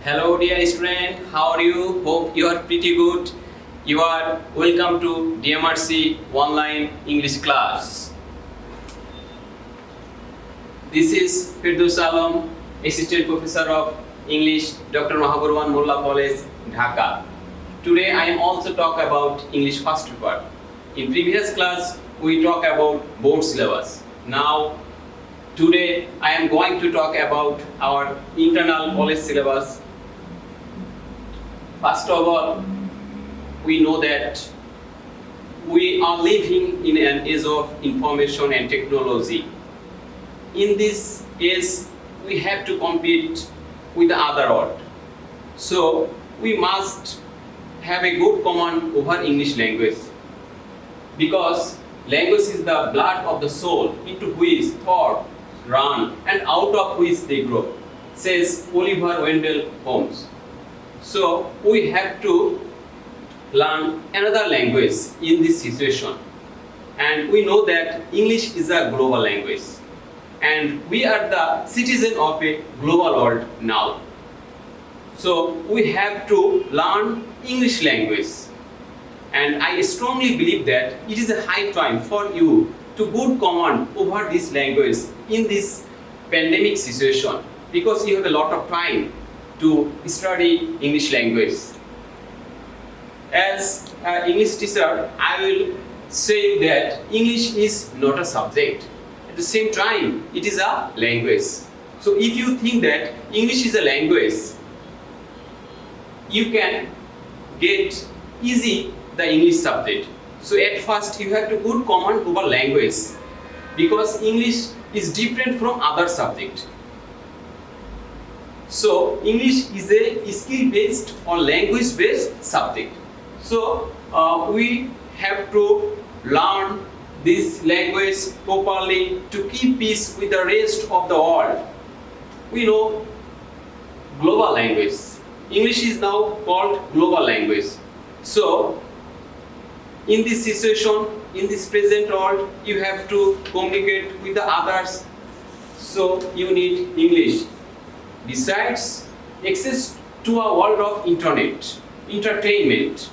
Hello dear student, how are you? Hope you are pretty good. You are welcome to DMRC online English class. This is Firdaus Alam, Assistant Professor of English, Dr. Mahaburwan Mullah College, Dhaka. Today I am also talk about English first paper. In previous class we talk about board syllabus. Now today I am going to talk about our internal college syllabus. First of all, we know that we are living in an age of information and technology. In this age, we have to compete with the other world. So, we must have a good command over English language. Because language is the blood of the soul into which thought run and out of which they grow, says Oliver Wendell Holmes. So we have to learn another language in this situation, and we know that English is a global language and we are the citizen of a global world now. So we have to learn English language, and I strongly believe that it is a high time for you to good command over this language in this pandemic situation, because you have a lot of time to study English language. As an English teacher, I will say that English is not a subject. At the same time, it is a language. So if you think that English is a language, you can get easy the English subject. So at first you have to good command over language, because English is different from other subject. So English is a skill-based or language-based subject. So we have to learn this language properly to keep peace with the rest of the world. We know global language. English is now called global language. So in this situation, in this present world, you have to communicate with the others. So you need English. Besides, access to a world of internet, entertainment.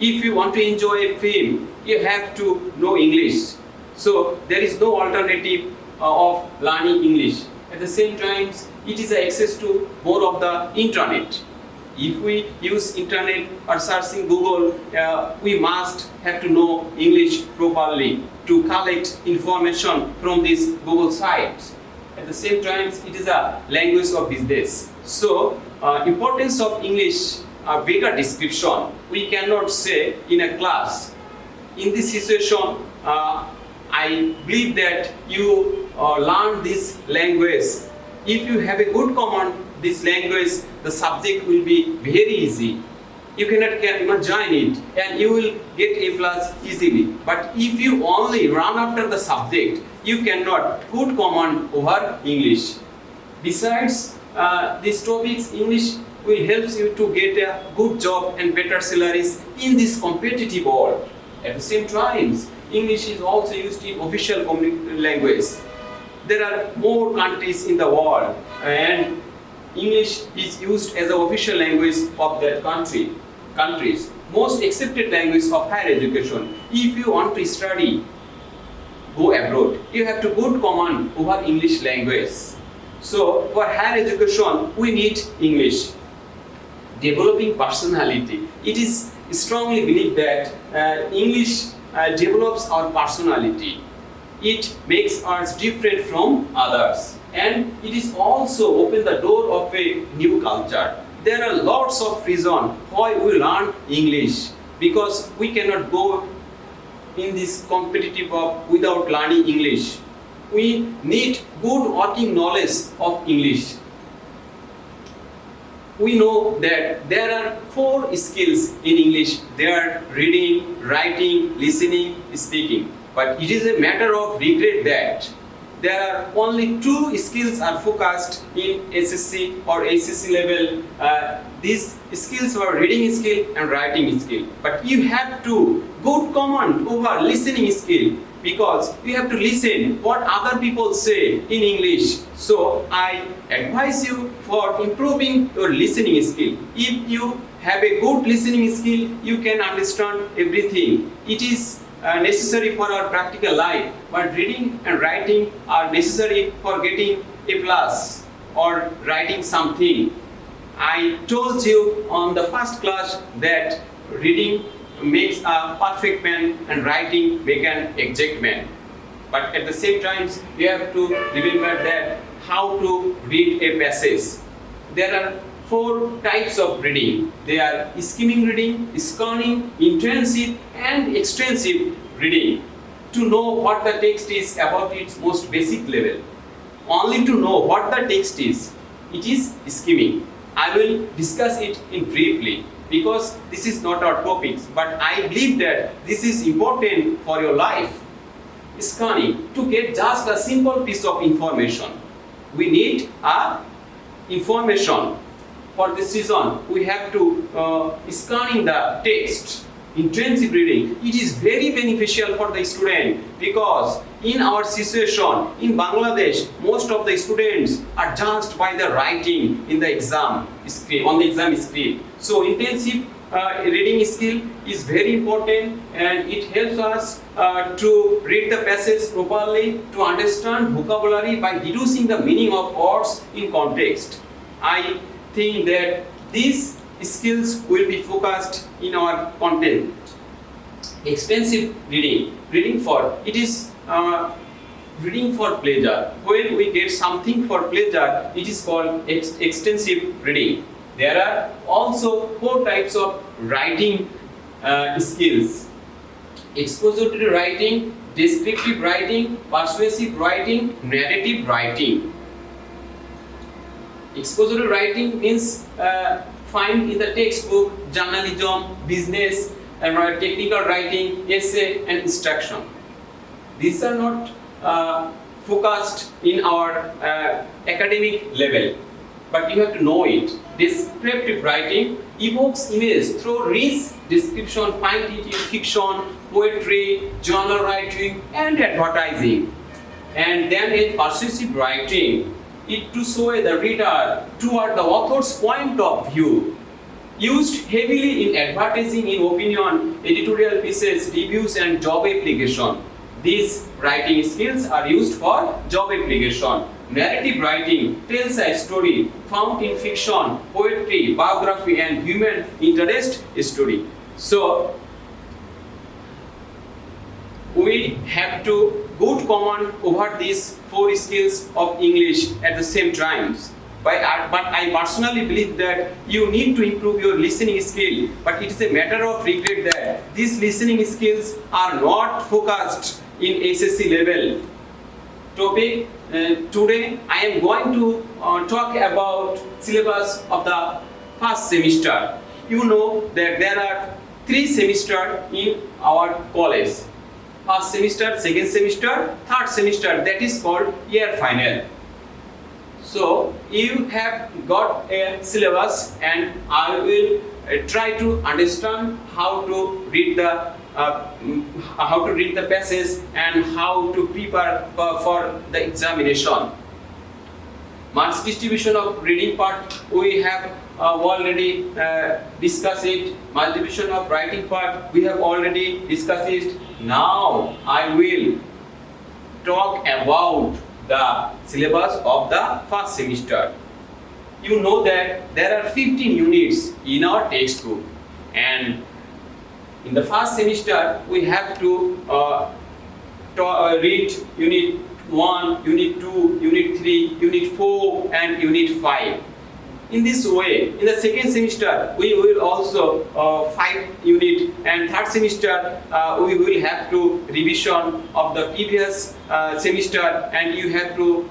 If you want to enjoy a film, you have to know English. So there is no alternative of learning English. At the same time, it is access to more of the internet. If we use internet or searching Google, we must have to know English properly to collect information from these Google sites. At the same time, it is a language of business. So, importance of English, a bigger description, we cannot say in a class. In this situation, I believe that you learn this language. If you have a good command, this language, the subject will be very easy. You cannot imagine it, and you will get A plus easily. But if you only run after the subject, you cannot good command over English. Besides these topics, English will help you to get a good job and better salaries in this competitive world. At the same time, English is also used in official language. There are more countries in the world, and English is used as an official language of that countries. Most accepted language of higher education. If you want to study, go abroad, you have to good command over English language. So for higher education, we need English. Developing personality. It is strongly believed that English develops our personality. It makes us different from others, and it is also open the door of a new culture. There are lots of reasons why we learn English, because we cannot go in this competitive world without learning English. We need good working knowledge of English. We know that there are 4 skills in English. They are reading, writing, listening, speaking. But it is a matter of regret that there are only 2 skills are focused in HSC or HSC level. These skills are reading skill and writing skill. But you have to good command over listening skill, because you have to listen what other people say in English. So I advise you for improving your listening skill. If you have a good listening skill, you can understand everything. It is necessary for our practical life, but reading and writing are necessary for getting a plus or writing something. I told you on the first class that reading makes a perfect man and writing make an exact man. But at the same time, we have to remember that how to read a passage. There are 4 types of reading. They are skimming reading, scanning, intensive and extensive reading. To know what the text is about its most basic level. Only to know what the text is, it is skimming. I will discuss it in briefly because this is not our topics, but I believe that this is important for your life. Scanning, to get just a simple piece of information. We need information. For this reason, we have to scanning the text. Intensive reading, it is very beneficial for the student because in our situation in Bangladesh, most of the students are judged by the writing in the exam script, on the exam script. So intensive reading skill is very important and it helps us to read the passage properly, to understand vocabulary by deducing the meaning of words in context. I think that these skills will be focused in our content. Extensive reading, reading for pleasure. When we get something for pleasure, it is called extensive reading. There are also 4 types of writing skills: expository writing, descriptive writing, persuasive writing, narrative writing. Expository writing means find in the textbook journalism, business, and technical writing, essay, and instruction. These are not focused in our academic level, but you have to know it. Descriptive writing evokes image through rich description, find it in fiction, poetry, journal writing, and advertising. And then in persuasive writing, it to show the reader toward the author's point of view, used heavily in advertising, in opinion, editorial pieces, reviews, and job application. These writing skills are used for job application. Narrative writing tells a story found in fiction, poetry, biography, and human interest story. So we have to good command over these 4 skills of English at the same times. But I personally believe that you need to improve your listening skill. But it is a matter of regret that these listening skills are not focused in HSC level. Topic today I am going to talk about syllabus of the first semester. You know that there are 3 semesters in our college. First semester, second semester, third semester, that is called year final. So you have got a syllabus and I will try to understand how to read the passage and how to prepare for the examination. Marks distribution of reading part we have already discussed it. Marks distribution of writing part we have already discussed it. Now I will talk about the syllabus of the first semester. You know that there are 15 units in our textbook, and in the first semester we have to read unit 1, unit 2, unit 3, unit 4 and unit 5. In this way, in the second semester we will also 5 unit, and third semester we will have to revision of the previous semester, and you have to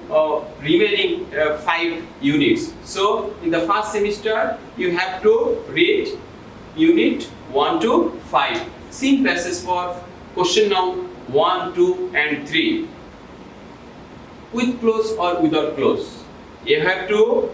remaining 5 units. So in the first semester you have to read unit 1 to 5. Same passage for question number 1, 2 and 3. With clause or without clause. You have to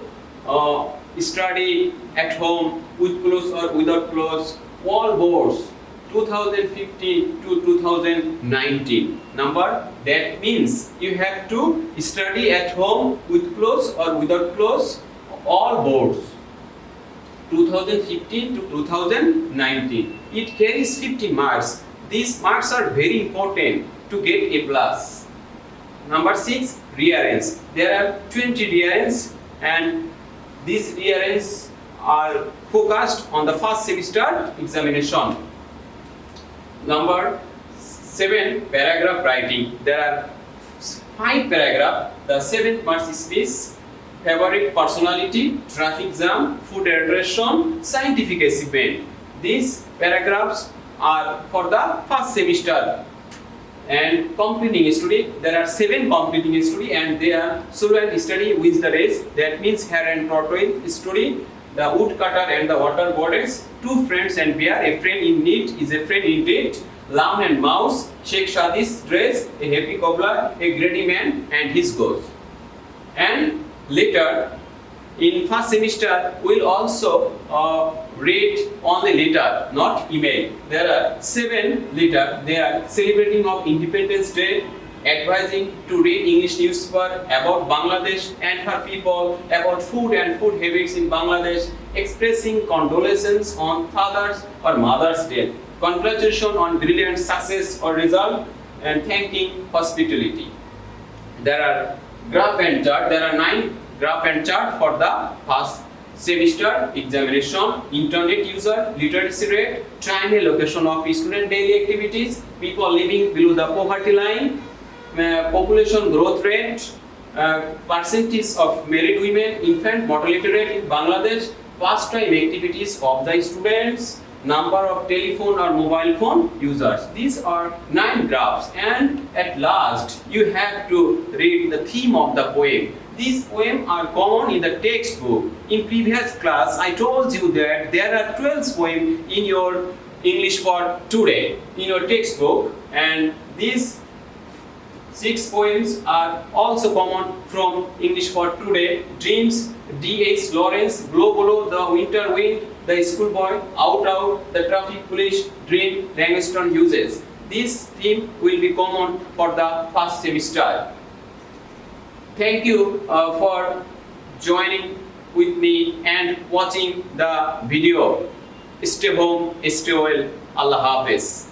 study at home with clause or without clause. All boards 2015 to 2019 number. That means you have to study at home with clause or without clause. all boards 2015 to 2019. It carries 50 marks. These marks are very important to get A plus. Number 6, rearrange. There are 20 rearrange, and these rearrange are focused on the first semester examination. Number 7, paragraph writing. There are 5 paragraphs. The 7th marks speech, favorite personality, traffic jam, food adoration, scientific achievement. These paragraphs are for the first semester. And completing study, there are 7 completing study, and they are solo and study with the race. That means hare and tortoise study, the woodcutter and the water goddess, 2 friends and bear, a friend in need is a friend indeed, lamb and mouse, Sheikh Shadi's dress, a happy cobbler, a greedy man, and his ghost. And later, in first semester, we'll also read only letter, not email. There are 7 letters. They are celebrating of Independence Day, advising to read English newspaper about Bangladesh and her people, about food and food habits in Bangladesh, expressing condolences on father's or mother's death, congratulations on brilliant success or result, and thanking hospitality. There are graph and chart. There are 9 graph and chart for the first semester examination. Internet user, literacy rate, time and location of student daily activities, people living below the poverty line, population growth rate, percentage of married women, infant mortality rate in Bangladesh, pastime activities of the students, number of telephone or mobile phone users. These are 9 graphs, and at last you have to read the theme of the poem. These poems are common in the textbook. In previous class, I told you that there are 12 poems in your English for today in your textbook, and these 6 poems are also common from English for today. Dreams, D.H. Lawrence, Blow Blow, The Winter Wind, The Schoolboy, Out Out, The Traffic Police, Dream, Langston Hughes. This theme will be common for the first semester. Thank you for joining with me and watching the video. Stay home, stay well. Allah Hafiz.